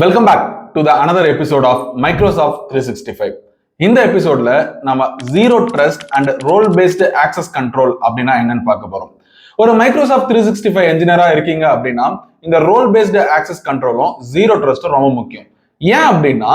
Welcome back to the another episode of Microsoft 365. இந்த எபிசோட்ல நம்ம zero trust and role based access control அப்படின்னா என்னன்னு பார்க்க போறோம். ஒரு மைக்ரோசாஃப்ட் 365 என்ஜினியரா இருக்கீங்க அப்படின்னா இந்த ரோல் பேஸ்டு ஆக்சஸ் கண்ட்ரோலும் ஜீரோ ட்ரஸ்டும் ரொம்ப முக்கியம். ஏன் அப்படின்னா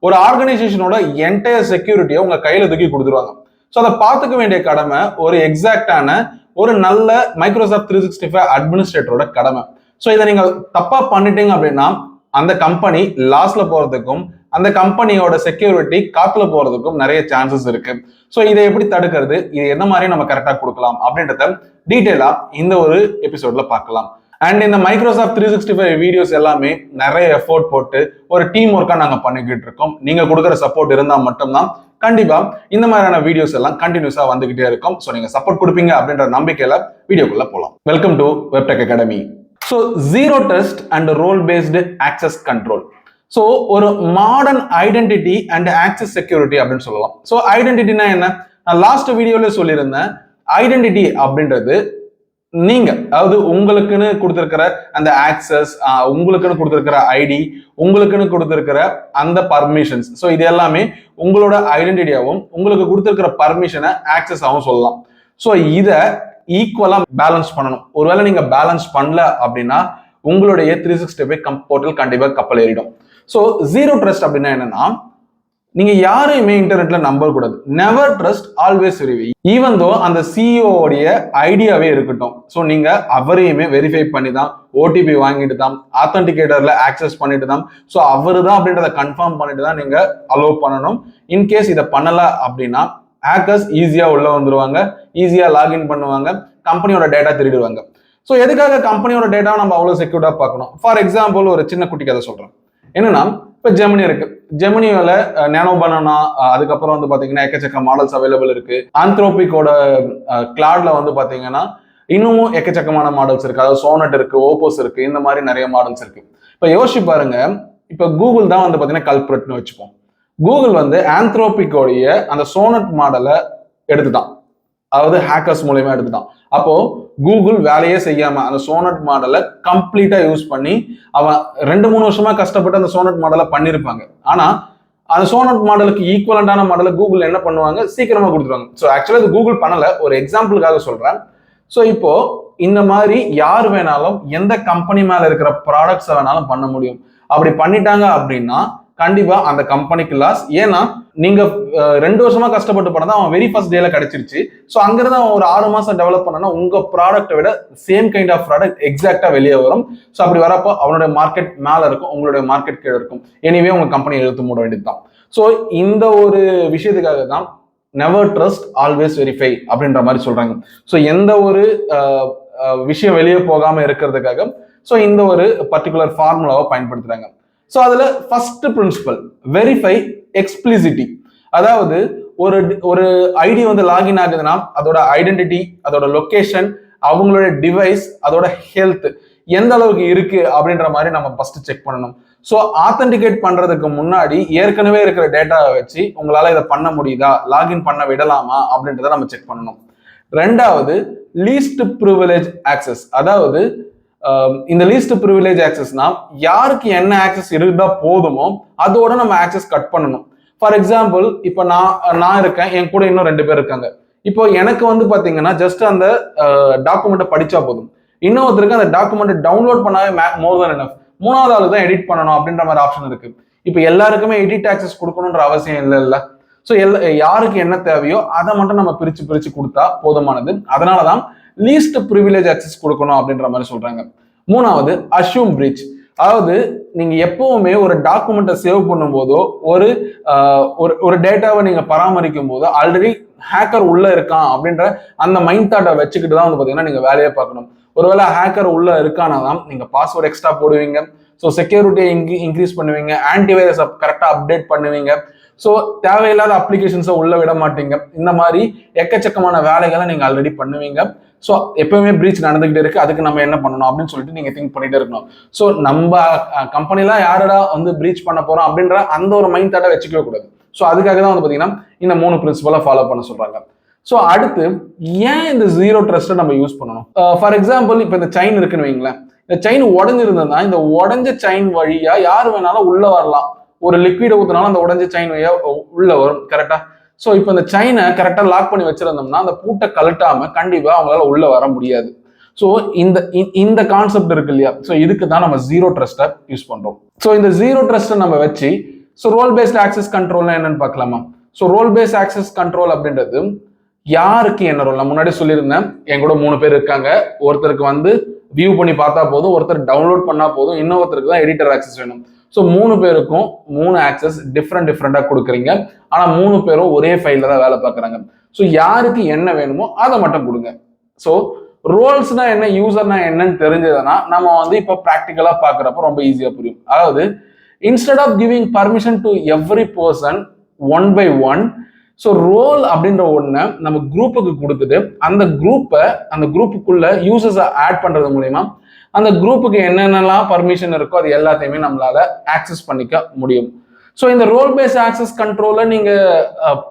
ஒரு ஆர்கனைசேஷனோட என்டையர் செக்யூரிட்டியை உங்க கையில தூக்கி கொடுத்துருவாங்க. ஸோ அதை பார்த்துக்க வேண்டிய கடமை ஒரு எக்ஸாக்டான ஒரு நல்ல மைக்ரோசாஃப்ட் 365 அட்மினிஸ்ட்ரேட்டரோட கடமை. ஸோ இதை நீங்க தப்பா பண்ணிட்டீங்க அப்படின்னா அந்த கம்பெனி லாஸ்ல போறதுக்கும் அந்த கம்பெனியோட செக்யூரிட்டி காத்துல போறதுக்கும் நிறைய சான்சஸ் இருக்கு. ஸோ இதை எப்படி தடுக்கிறது, இது என்ன மாதிரி நம்ம கரெக்டா கொடுக்கலாம் அப்படின்றத டீட்டெயிலா இந்த ஒரு எபிசோட்ல பார்க்கலாம். அண்ட் இந்த மைக்ரோசாஃப்ட் 365 வீடியோஸ் எல்லாமே நிறைய எஃபோர்ட் போட்டு ஒரு டீம் ஒர்க்கா நாங்க பண்ணிக்கிட்டு இருக்கோம். நீங்க கொடுக்குற சப்போர்ட் இருந்தா மட்டும்தான் கண்டிப்பா இந்த மாதிரியான வீடியோஸ் எல்லாம் கண்டினியூஸா வந்துகிட்டே இருக்கும். ஸோ நீங்க சப்போர்ட் கொடுப்பீங்க அப்படின்ற நம்பிக்கையில வீடியோக்குள்ள போலாம். வெல்கம் டு வெப்டெக் Academy. So zero trust and role based access control. So ஒரு modern identity and access security அப்படின்னு சொல்லலாம். ஸோ ஐடென்டிட்டினா என்ன, நான் லாஸ்ட் வீடியோல சொல்லியிருந்தேன். ஐடென்டிட்டி அப்படின்றது நீங்க, அதாவது உங்களுக்குன்னு கொடுத்திருக்கிற அந்த ஆக்சஸ், உங்களுக்குன்னு கொடுத்திருக்கிற ஐடி, உங்களுக்குன்னு கொடுத்திருக்கிற அந்த பர்மிஷன்ஸ், ஸோ இது எல்லாமே உங்களோட ஐடென்டிட்டியாகவும் உங்களுக்கு கொடுத்திருக்கிற பர்மிஷனை ஆக்சஸ் ஆகும் சொல்லலாம். ஸோ இதை ஈக்குவலா பேலன்ஸ் பண்ணணும். ஒருவேளை நீங்க பேலன்ஸ் பண்ணல அப்படின்னா உங்களுடைய 365 போர்ட்டல் கண்டிப்பா கப்பல் ஏறிடும். ஸோ ஜீரோ ட்ரஸ்ட் அப்படின்னா என்னன்னா, நீங்க யாரையுமே இன்டர்நெட்ல நம்ப கூடாது. Never trust, always verify. Even though அந்த சிஇஓ உடைய ஐடியாவே இருக்கட்டும், ஸோ நீங்க அவரையுமே வெரிஃபை பண்ணி தான், ஓடிபி வாங்கிட்டு தான், ஆத்தன்டிகேட்டர்ல ஆக்சஸ் பண்ணிட்டு தான், ஸோ அவரு தான் அப்படின்றத கன்ஃபார்ம் பண்ணிட்டு தான் நீங்க அலோவ் பண்ணணும். இன்கேஸ் இதை பண்ணல அப்படின்னா ஹேக்கர்ஸ் ஈஸியா உள்ள வந்துருவாங்க, ஈஸியா லாகின் பண்ணுவாங்க, கம்பெனியோட டேட்டா திருடுவாங்க. ஸோ எதுக்காக கம்பெனியோட டேட்டா நம்ம அவ்வளவு செக்யூர்டா பார்க்கணும்? ஃபார் எக்ஸாம்பிள் ஒரு சின்ன குட்டி கதை சொல்றேன். என்னன்னா, இப்போ ஜெமினி இருக்கு. ஜெமினியோட நேனோ பனானா, அதுக்கப்புறம் வந்து பாத்தீங்கன்னா எக்கச்சக்க மாடல்ஸ் அவைலபிள் இருக்கு. ஆந்த்ரோபிக்கோட கிளாட்ல வந்து பாத்தீங்கன்னா இன்னமும் எக்கச்சக்கமான மாடல்ஸ் இருக்கு. அதாவது சோனட் இருக்கு, ஓப்போஸ் இருக்கு, இந்த மாதிரி நிறைய மாடல்ஸ் இருக்கு. இப்போ யோசிச்சு பாருங்க, இப்போ கூகுள் தான் வந்து பாத்தீங்கன்னா கல்பிரட்னு வச்சுப்போம். கூகுள் வந்து ஆந்த்ரோபிக்கோடைய அந்த சோனட் மாடலை எடுத்துட்டான், அதாவது ஹேக்கர்ஸ் மூலமா எடுத்துட்டான். அப்போ கூகுள் வேலையே செய்யாம அந்த சோனட் மாடலை கம்ப்ளீட்டா யூஸ் பண்ணி அவன் 2-3 வருஷமா கஷ்டப்பட்டு அந்த சோனட் மாடலை பண்ணிருப்பாங்க. ஆனா அந்த சோனட் மாடலுக்கு ஈக்குவலண்டான மாடலை கூகுள் என்ன பண்ணுவாங்க, சீக்கிரமா கொடுத்துருவாங்க. ஸோ ஆக்சுவலா இது கூகுள் பண்ணல, ஒரு எக்ஸாம்பிளுக்காக சொல்றேன். ஸோ இப்போ இந்த மாதிரி யார் வேணாலும் எந்த கம்பெனி மேல இருக்கிற ப்ராடக்ட்ஸை வேணாலும் பண்ண முடியும். அப்படி பண்ணிட்டாங்க அப்படின்னா கண்டிப்பா அந்த கம்பெனிக்கு லாஸ். ஏன்னா நீங்க 2 வருஷமா கஷ்டப்பட்டு பண்ணதான் அவன் வெரி ஃபர்ஸ்ட் டேல கிடைச்சிருச்சு. ஸோ அங்கிருந்து அவன் ஒரு 6 மாசம் டெவலப் பண்ணனா உங்க ப்ராடக்ட்டை விட சேம் கைண்ட் ஆஃப் ப்ராடக்ட் எக்ஸாக்டா வெளியே வரும். ஸோ அப்படி வரப்போ அவனுடைய மார்க்கெட் மேல இருக்கும், உங்களுடைய மார்க்கெட் கீழே இருக்கும். எனிவே உங்க கம்பெனி எழுத்து மூட வேண்டியது தான். ஸோ இந்த ஒரு விஷயத்துக்காக தான் நெவர் ட்ரஸ்ட், ஆல்வேஸ் வெரிஃபை அப்படின்ற மாதிரி சொல்றாங்க. ஸோ எந்த ஒரு விஷயம் வெளியே போகாம இருக்கிறதுக்காக ஸோ இந்த ஒரு பர்டிகுலர் ஃபார்முலாவை பயன்படுத்துறாங்க. ஸோ அதுல ஃபர்ஸ்ட் பிரின்சிபல் வெரிஃபை எக்ஸ்பிளிசிட்டி. அதாவது ஒரு ஒரு ஐடி வந்து லாகின் ஆகுதுன்னா அதோட ஐடென்டிட்டி, அதோட லொகேஷன், அவங்களோட டிவைஸ், அதோட ஹெல்த் எந்த அளவுக்கு இருக்கு அப்படின்ற மாதிரி நம்ம ஃபர்ஸ்ட் செக் பண்ணணும். ஸோ ஆத்தன்டிகேட் பண்றதுக்கு முன்னாடி ஏற்கனவே இருக்கிற டேட்டாவை வச்சு உங்களால இதை பண்ண முடியுதா, லாகின் பண்ண விடலாமா அப்படின்றத நம்ம செக் பண்ணணும். ரெண்டாவது லீஸ்ட் ப்ரிவிலேஜ் ஆக்சஸ். அதாவது இந்த லீஸ்ட் ப்ரிவிலேஜ் ஆக்சஸ்னா யாருக்கு என்ன ஆக்சஸ் இருந்தா போதுமோ அதோட நம்ம ஆக்சஸ் கட் பண்ணணும். ஃபார் எக்ஸாம்பிள், இப்போ நான் இருக்கேன், என் கூட இன்னும் 2 பேர் இருக்காங்க. இப்போ எனக்கு வந்து பாத்தீங்கன்னா ஜஸ்ட் அந்த டாக்குமெண்ட்டை படிச்சா போதும். இன்னொருத்தருக்கு அந்த டாக்குமெண்ட் டவுன்லோட் பண்ணாவே மோர் தென் எனஃப். 3வது ஆளு தான் எடிட் பண்ணணும் அப்படின்ற மாதிரி ஆப்ஷன் இருக்கு. இப்போ எல்லாருக்குமே எடிட் ஆக்சஸ் கொடுக்கணுன்ற அவசியம் இல்லை. ஸோ யாருக்கு என்ன தேவையோ அதை மட்டும் நம்ம பிரிச்சு கொடுத்தா போதுமானது. அதனாலதான் லீஸ்ட் ப்ரிவிலேஜ் ஆக்சஸ் கொடுக்கணும் அப்படின்ற மாதிரி சொல்றாங்க. 3வது அஷ்யூம் பிரீச். அதாவது நீங்க எப்பவுமே ஒரு டாக்குமெண்ட்டை சேவ் பண்ணும் போதோ ஒரு டேட்டாவை நீங்க பராமரிக்கும் போதோ ஆல்ரெடி ஹேக்கர் உள்ள இருக்கான் அப்படின்ற அந்த மைண்ட் தாட்டை வச்சுக்கிட்டு தான் வந்து பாத்தீங்கன்னா நீங்க வேலையை பார்க்கணும். ஒருவேளை ஹேக்கர் உள்ள இருக்கானா தான் நீங்க பாஸ்வேர்ட் எக்ஸ்ட்ரா போடுவீங்க, ஸோ செக்யூரிட்டியை இன்க்ரீஸ் பண்ணுவீங்க, ஆன்டிவைரஸ் கரெக்டாக அப்டேட் பண்ணுவீங்க, ஸோ தேவையில்லாத அப்ளிகேஷன்ஸை உள்ள விட மாட்டீங்க. இந்த மாதிரி எக்கச்சக்கமான வேலைகளை நீங்க ஆல்ரெடி பண்ணுவீங்க. ஸோ எப்பவுமே பிரீச் நடந்துகிட்டே இருக்கு, அதுக்கு நம்ம என்ன பண்ணணும் அப்படின்னு சொல்லிட்டு நீங்க திங்க் பண்ணிட்டே இருக்கணும். ஸோ நம்ம கம்பெனிலாம் யாரடா வந்து பிரீச் பண்ண போறோம் அப்படின்ற அந்த ஒரு மைண்ட் தாட்டை வச்சுக்கவே கூடாது. ஸோ அதுக்காக தான் வந்து பாத்தீங்கன்னா இந்த 3 பிரின்சிபலை ஃபாலோ பண்ண சொல்றாங்க. ஸோ அடுத்து ஏன் இந்த ஜீரோ ட்ரஸ்ட்டை நம்ம யூஸ் பண்ணணும்? ஃபார் எக்ஸாம்பிள் இப்போ இந்த செயின் இருக்குன்னு வைங்களேன், இந்த செயின் உடஞ்சிருந்ததுன்னா இந்த உடஞ்ச செயின் வழியா யார் வேணாலும் உள்ள வரலாம். ஒரு லிக்விட ஊத்தினாலும் அந்த உடஞ்ச செயின் வழியா உள்ள வரும். கரெக்டா? ஸோ இப்போ இந்த செயினை கரெக்டா லாக் பண்ணி வச்சிருந்தோம்னா அந்த பூட்டை கழட்டாம கண்டிப்பா அவங்களால உள்ள வர முடியாது. ஸோ இந்த கான்செப்ட் இருக்கு இல்லையா, ஸோ இதுக்கு தான் நம்ம ஜீரோ ட்ரஸ்ட்டை யூஸ் பண்றோம். ஸோ இந்த ஜீரோ ட்ரஸ்ட்டை நம்ம வச்சு ஸோ ரோல் பேஸ்ட் ஆக்சஸ் கண்ட்ரோல்னா என்னன்னு பார்க்கலாமா? So role based access control அப்படின்றது யாருக்கு என்ன ரோல்? நான் முன்னாடி சொல்லியிருந்தேன், என் கூட 3 பேர் இருக்காங்க. ஒருத்தருக்கு வந்து வியூ பண்ணி பார்த்தா போதும், ஒருத்தர் டவுன்லோட் பண்ணா போதும், இன்னொருத்தருக்கு தான் எடிட்டர் ஆக்சஸ் வேணும். ஸோ 3 பேருக்கும் 3 ஆக்சஸ் டிஃப்ரெண்டா கொடுக்குறீங்க. ஆனா 3 பேரும் ஒரே ஃபைல்ல தான் வேலை பார்க்குறாங்க. ஸோ யாருக்கு என்ன வேணுமோ அதை மட்டும் கொடுங்க. ஸோ ரோல்ஸ்னா என்ன, யூசர்னா என்னன்னு தெரிஞ்சதுன்னா நம்ம வந்து இப்போ ப்ராக்டிக்கலா பார்க்குறப்ப ரொம்ப ஈஸியா புரியும். அதாவது instead of giving permission to every person one by one, so role அப்படின்ற ஒண்ணை நம்ம குரூப்புக்கு கொடுத்துட்டு அந்த குரூப்புக்குள்ள யூசர்ஸை ஆட் பண்றது மூலயமா அந்த குரூப்புக்கு என்னென்னலாம் பர்மிஷன் இருக்கோ அது எல்லாத்தையுமே நம்மளால ஆக்சஸ் பண்ணிக்க முடியும். ஸோ இந்த ரோல் பேஸ்ட் ஆக்சஸ் கண்ட்ரோலை நீங்க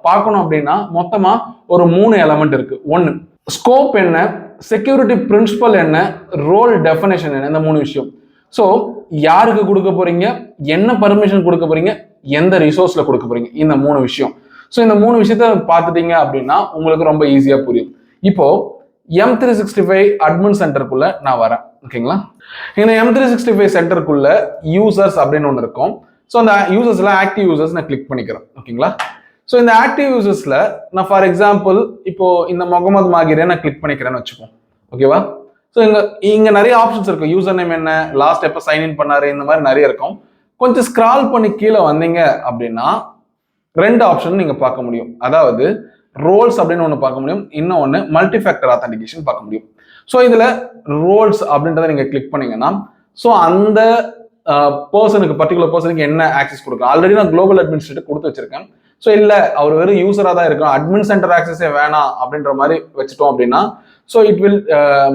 பார்க்கணும் அப்படின்னா மொத்தமா ஒரு 3 எலமெண்ட் இருக்கு. ஒன்று ஸ்கோப் என்ன, செக்யூரிட்டி பிரின்சிபல் என்ன, ரோல் டெஃபினேஷன் என்ன, இந்த 3 விஷயம். ஸோ யாருக்கு கொடுக்க போறீங்க, என்ன பர்மிஷன் கொடுக்க போறீங்க, எந்த ரிசோர்ஸ்ல கொடுக்க போறீங்க, இந்த 3 விஷயம். ஸோ இந்த 3 விஷயத்த பார்த்துட்டீங்க அப்படின்னா உங்களுக்கு ரொம்ப ஈஸியா புரியும். இப்போ M365 அட்மின் சென்டருக்குள்ள நான் வரேன். ஓகேங்களா? இந்த M365 சென்டருக்குள்ள யூசர்ஸ் அப்படின்னு ஒன்று இருக்கும். ஸோ அந்த யூசர்ஸ்ல ஆக்டிவ் யூசர்ஸ் நான் கிளிக் பண்ணிக்கிறேன். ஓகேங்களா? ஸோ இந்த ஆக்டிவ் யூசர்ஸ்ல நான் ஃபார் எக்ஸாம்பிள் இப்போ இந்த முகமது மாகிரை நான் கிளிக் பண்ணிக்கிறேன்னு வச்சுப்போம். ஓகேவா? ஸோ இங்க நிறைய ஆப்ஷன்ஸ் இருக்கும். யூசர் நேம் என்ன, லாஸ்ட் எப்போ சைன்இன் பண்ணாரு, இந்த மாதிரி நிறைய இருக்கும். கொஞ்சம் ஸ்க்ரால் பண்ணி கீழே வந்தீங்க அப்படின்னா 2 ஆப்ஷன் நீங்க பார்க்க முடியும். அதாவது ரோல்ஸ் அப்படின்னு ஒன்று பார்க்க முடியும், இன்னொன்று மல்டி ஃபேக்டர் ஆத்தென்டிகேஷன் பார்க்க முடியும். ஸோ இதுல ரோல்ஸ் அப்படின்றத நீங்க கிளிக் பண்ணீங்கன்னா ஸோ அந்த பர்டிகுலர் பர்சனுக்கு என்ன ஆக்சஸ் கொடுக்கலாம். ஆல்ரெடி நான் குளோபல் அட்மினிஸ்ட்ரேட்டர் கொடுத்து வச்சிருக்கேன். ஸோ இல்லை அவர் வெறும் யூசரா தான் இருக்கும், அட்மின் சென்டர் ஆக்சஸே வேணாம் அப்படின்ற மாதிரி வச்சுட்டோம் அப்படின்னா so it will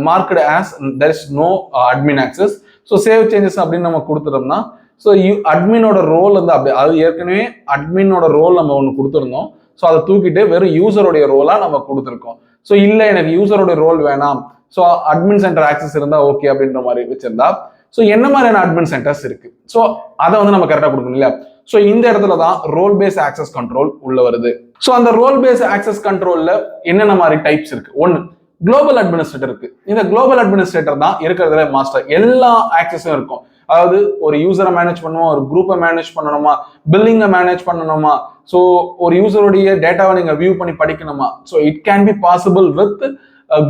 marked as there is no admin access. So save changes அப்படின்னு நம்ம கொடுத்துட்டோம்னா ஸோ அட்மினோட ரோல் வந்து அப்படி, அது ஏற்கனவே அட்மினோட ரோல் நம்ம ஒன்று கொடுத்துருந்தோம். ஸோ அதை தூக்கிட்டு வெறும் யூசருடைய ரோலா நம்ம கொடுத்துருக்கோம். ஸோ இல்லை எனக்கு யூசருடைய ரோல் வேணாம், ஸோ அட்மின் சென்டர் ஆக்சஸ் இருந்தா ஓகே அப்படின்ற மாதிரி வச்சிருந்தா ஸோ என்ன மாதிரியான அட்மின் சென்டர்ஸ் இருக்கு, ஸோ அதை வந்து நம்ம கரெக்டாக கொடுக்கணும் இல்லையா? ஸோ இந்த இடத்துல தான் ரோல் பேஸ் ஆக்சஸ் கண்ட்ரோல் உள்ள வருது. ஸோ அந்த ரோல் பேஸ் ஆக்சஸ் கண்ட்ரோல்ல என்னென்ன மாதிரி டைப்ஸ் இருக்கு? ஒன்று குளோபல் அட்மினிஸ்ட்ரேட்டர் இருக்கு. இந்த குளோபல் அட்மினிஸ்ட்ரேட்டர் தான் இருக்கிறதுல மாஸ்டர், எல்லா ஆக்சஸும் இருக்கும். அதாவது ஒரு யூசரை மேனேஜ் பண்ணுமா, ஒரு குரூப்பை மேனேஜ் பண்ணணுமா, பில்லிங்கை மேனேஜ் பண்ணணுமா, ஸோ ஒரு யூசருடைய டேட்டாவை நீங்க வியூ பண்ணி படிக்கணுமா, so it can be possible with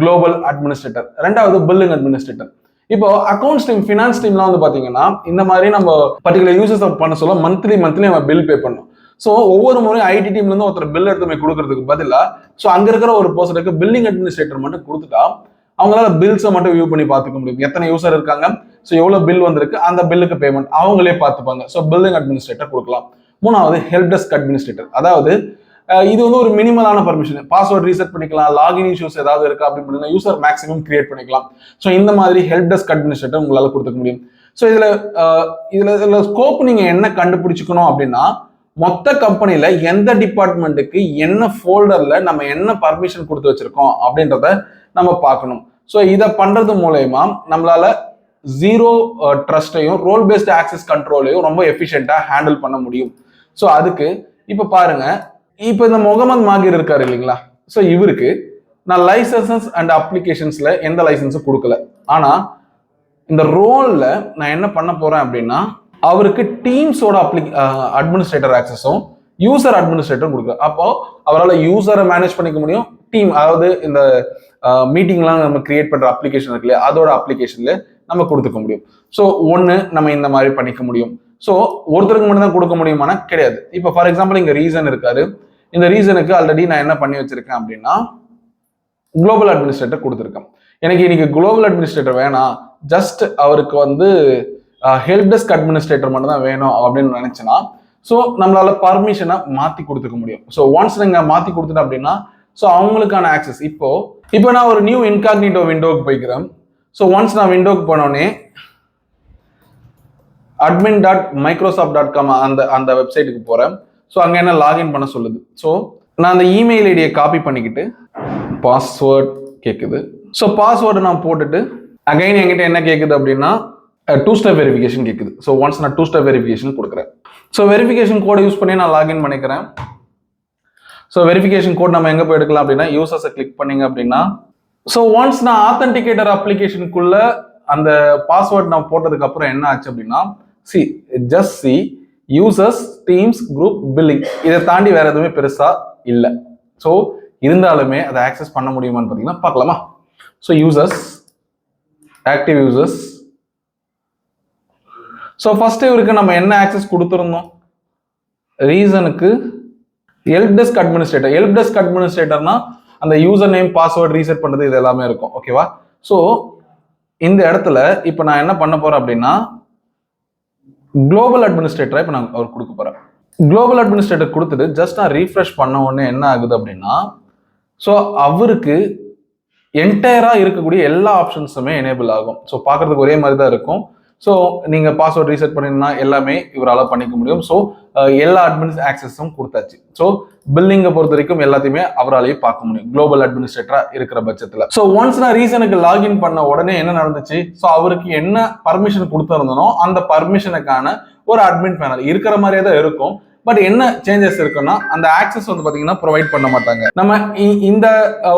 global administrator. 2வது பில்லிங் அட்மினிஸ்ட்ரேட்டர். இப்போ அக்கௌண்ட்ஸ் டீம், ஃபினான்ஸ் டீம்லாம் வந்து பாத்தீங்கன்னா இந்த மாதிரி நம்ம பர்டிகுலர் யூசர்ஸ் பண்ண சொல்ல மந்த்லி நம்ம பில் பே பண்ணணும். ஸோ ஒவ்வொரு முறையும் ஐடி டீம்ல இருந்து ஒருத்தர் பில் எடுத்து போய் கொடுக்கறதுக்கு பதிலாக ஸோ அங்க இருக்கிற ஒரு பர்சனுக்கு பில்லிங் அட்மினிஸ்ட்ரேட்டர் மட்டும் கொடுத்துட்டா அவங்களால பில்ஸை மட்டும் வியூ பண்ணி பார்த்துக்க முடியும். எத்தனை யூசர் இருக்காங்க, ஸோ எவ்வளவு பில் வந்திருக்கு, அந்த பில்லுக்கு பேமெண்ட் அவங்களே பார்த்துப்பாங்க. ஸோ பில்லிங் அட்மினிஸ்ட்ரேட்டர் கொடுக்கலாம். 3வது ஹெல்ப் டெஸ்க் அட்மினிஸ்ட்ரேட்டர். அதாவது இது வந்து ஒரு மினிமலான பர்மிஷன், பாஸ்வேர்ட் ரீசெட் பண்ணிக்கலாம், லாகின் இஷ்யூஸ் ஏதாவது இருக்கா அப்படின்னு யூசர் மேக்ஸிமம் கிரியேட் பண்ணிக்கலாம். ஸோ இந்த மாதிரி ஹெல்ப் டெஸ்க் அட்மினிஸ்ட்ரேட்டர் உங்களால கொடுத்துக்க முடியும். ஸோ இதுல ஸ்கோப் நீங்க என்ன கண்டுபிடிச்சிக்கணும் அப்படின்னா மொத்த கம்பெனில எந்த டிபார்ட்மெண்ட்டுக்கு என்ன ஃபோல்டர்ல நம்ம என்ன பர்மிஷன் கொடுத்து வச்சிருக்கோம் அப்படின்றத நம்ம பார்க்கணும். ஸோ இதை பண்றது மூலயமா நம்மளால ஜீரோ ட்ரஸ்டையும் ரோல் பேஸ்ட் ஆக்சஸ் கண்ட்ரோலையும் ரொம்ப எஃபிஷியண்டா ஹேண்டில் பண்ண முடியும். ஸோ அதுக்கு இப்ப பாருங்க, இப்போ இந்த முகமது மாகிர் இருக்காரு இல்லைங்களா, ஸோ இவருக்கு நான் லைசன்சஸ் அண்ட் அப்ளிகேஷன்ஸ்ல எந்த லைசன்ஸும் கொடுக்கல. ஆனா இந்த ரோல்ல நான் என்ன பண்ண போறேன் அப்படின்னா அவருக்கு டீம்ஸோட அட்மினிஸ்ட்ரேட்டர் ஆக்சஸும் யூசர் அட்மினிஸ்ட்ரேட்டரும் கொடுக்குறேன். அப்போ அவரால் யூசரை மேனேஜ் பண்ணிக்க முடியும், டீம் அதாவது இந்த மீட்டிங்லாம் நம்ம கிரியேட் பண்ற அப்ளிகேஷன் இருக்கு இல்லையா, அதோட அப்ளிகேஷன்ல நம்ம கொடுத்துக்க முடியும். ஸோ ஒன்று நம்ம இந்த மாதிரி பண்ணிக்க முடியும். ஸோ ஒருத்தருக்கு மட்டும் தான் கொடுக்க முடியுமானா கிடையாது. இப்போ ஃபார் எக்ஸாம்பிள் இங்க ரீசன் இருக்காரு, இந்த ரீசனுக்கு ஆல்ரெடி நான் என்ன பண்ணி வச்சிருக்கேன் அப்படின்னா குளோபல் அட்மினிஸ்ட்ரேட்டர் கொடுத்துருக்கேன். எனக்கு இன்னைக்கு குளோபல் அட்மினிஸ்ட்ரேட்டர் வேணாம், ஜஸ்ட் அவருக்கு வந்து ஹெல்ப் டெஸ்க் அட்மினிஸ்ட்ரேட்டர் மட்டும் தான் வேணும் அப்படின்னு நினைச்சேன்னா ஸோ நம்மளால பர்மிஷனை மாத்தி கொடுத்துக்க முடியும். ஸோ ஒன்ஸ் நீங்க மாத்தி கொடுத்துட்டேன் அப்படின்னா ஸோ அவங்களுக்கான ஆக்சஸ் இப்போ நான் ஒரு நியூ இன்காக்னிட்டோ விண்டோக்கு போய்க்கிறேன். ஸோ ஒன்ஸ் நான் விண்டோக்கு போனோடனே admin.microsoft.com அந்த வெப்சைட்டுக்கு போறேன். ஸோ அங்க என்ன லாகின் பண்ண சொல்லுது. ஸோ நான் அந்த இமெயில் ஐடியை காப்பி பண்ணிக்கிட்டு பாஸ்வேர்ட் கேட்குது. ஸோ பாஸ்வேர்டு நான் போட்டுட்டு அகைன் என்கிட்ட என்ன கேட்குது அப்படின்னா 2-step வெரிஃபிகேஷன் கேட்குது. ஸோ ஒன்ஸ் நான் 2-step வெரிஃபிகேஷன் கொடுக்குறேன். ஸோ வெரிஃபிகேஷன் கோடை யூஸ் பண்ணி நான் லாகின் பண்ணிக்கிறேன். ஸோ வெரிஃபிகேஷன் கோட் நம்ம எங்கே போய் எடுக்கலாம் அப்படின்னா யூசர்ஸை கிளிக் பண்ணீங்க அப்படின்னா ஸோ ஒன்ஸ் நான் ஆத்தென்டிகேட்டர் அப்ளிகேஷனுக்குள்ள அந்த பாஸ்வேர்ட் நான் போட்டதுக்கு அப்புறம் என்ன ஆச்சு அப்படின்னா C users teams group billing இதை தாண்டி வேற எதுவுமே பெருசா இல்லை. ஸோ இருந்தாலுமே அதை ஆக்சஸ் பண்ண முடியுமான்னு பார்த்தீங்கன்னா பார்க்கலாமா. So users active users. So first இவருக்கு நம்ம என்ன ஆக்சஸ் கொடுத்துருந்தோம் ரீசனுக்கு help desk administrator. Help desk அட்மினிஸ்ட்ரேட்டர்னா அந்த யூசர் நேம் பாஸ்வேர்ட் ரீசெட் பண்ணுறது இது எல்லாமே இருக்கும். ஓகேவா. ஸோ இந்த இடத்துல இப்போ நான் என்ன பண்ண போறேன் அப்படின்னா குளோபல் அட்மினிஸ்ட்ரேட்டரை இப்போ நான் அவர் கொடுக்க போறேன். குளோபல் அட்மினிஸ்ட்ரேட்டர் கொடுத்துட்டு ஜஸ்ட் நான் ரீஃப்ரெஷ் பண்ண உடனே என்ன ஆகுது அப்படின்னா ஸோ அவருக்கு என்டையரா இருக்கக்கூடிய எல்லா ஆப்ஷன்ஸுமே எனேபிள் ஆகும். ஸோ பார்க்கறதுக்கு ஒரே மாதிரி தான் இருக்கும். ஸோ நீங்கள் பாஸ்வேர்ட் ரீசெட் பண்ணினா எல்லாமே இவரால் பண்ணிக்க முடியும். ஸோ எல்லா அட்மினிஸ் ஆக்சஸும் கொடுத்தாச்சு. ஸோ பில்லிங்கை பொறுத்த வரைக்கும் எல்லாத்தையுமே அவராலேயே பார்க்க முடியும் குளோபல் அட்மினிஸ்ட்ரேட்டரா இருக்கிற பட்சத்தில். ஸோ ஒன்ஸ் நான் ரீசனுக்கு லாகின் பண்ண உடனே என்ன நடந்துச்சு, ஸோ அவருக்கு என்ன பர்மிஷன் கொடுத்துருந்தனோ அந்த பர்மிஷனுக்கான ஒரு அட்மின் பேனல் இருக்கிற மாதிரியே தான் இருக்கும். பட் என்ன சேஞ்சஸ் இருக்குன்னா அந்த ஆக்சஸ் வந்து பாத்தீங்கன்னா ப்ரொவைட் பண்ண மாட்டாங்க. நம்ம இந்த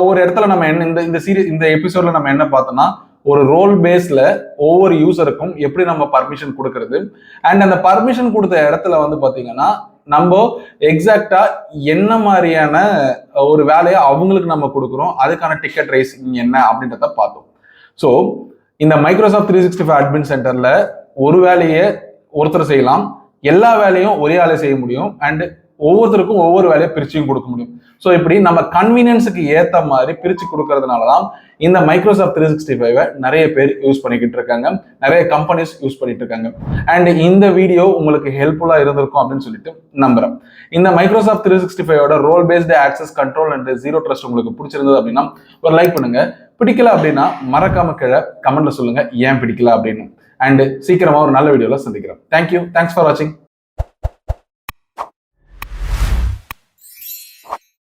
ஒரு இடத்துல நம்ம என்ன இந்த எபிசோட்ல நம்ம என்ன பார்த்தோம்னா ஒரு ரோல் பேஸ்ல ஒவ்வொரு யூசருக்கும் எப்படி நம்ம பர்மிஷன் கொடுக்கறது அண்ட் அந்த பர்மிஷன் கொடுத்த இடத்துல வந்து பாத்தீங்கன்னா நம்ம எக்ஸாக்டா என்ன மாதிரியான ஒரு வேலையை அவங்களுக்கு நம்ம கொடுக்குறோம், அதுக்கான டிக்கெட் ரைசிங் என்ன அப்படின்றத பார்த்தோம். ஸோ இந்த மைக்ரோசாஃப்ட் 365 அட்மின் சென்டர்ல ஒரு வேலையை ஒருத்தர் செய்யலாம், எல்லா வேலையும் ஒரே ஆளே செய்ய முடியும் அண்ட் ஒவ்வொருத்தருக்கும் ஒவ்வொரு வேலையை பிரிச்சும் கொடுக்க முடியும். ஸோ இப்படி நம்ம கன்வீனியன்ஸுக்கு ஏற்ற மாதிரி பிரிச்சு கொடுக்கறதுனால தான் இந்த மைக்ரோசாஃப்ட் 365 நிறைய பேர் யூஸ் பண்ணிக்கிட்டு இருக்காங்க, நிறைய கம்பெனிஸ் யூஸ் பண்ணிட்டு இருக்காங்க. அண்ட் இந்த வீடியோ உங்களுக்கு ஹெல்ப்ஃபுல்லா இருந்திருக்கும் அப்படின்னு சொல்லிட்டு நம்புறேன். இந்த Microsoft 365 role based access control and zero trust உங்களுக்கு பிடிச்சிருந்தது அப்படின்னா ஒரு லைக் பண்ணுங்க. பிடிக்கல அப்படின்னா மறக்காம கீழே கமெண்ட்ல சொல்லுங்க ஏன் பிடிக்கல அப்படின்னு. அண்ட் சீக்கிரமா ஒரு நல்ல வீடியோல சந்திக்கிறேன். தேங்க்யூ, தேங்க்ஸ் ஃபார் வாட்சிங்.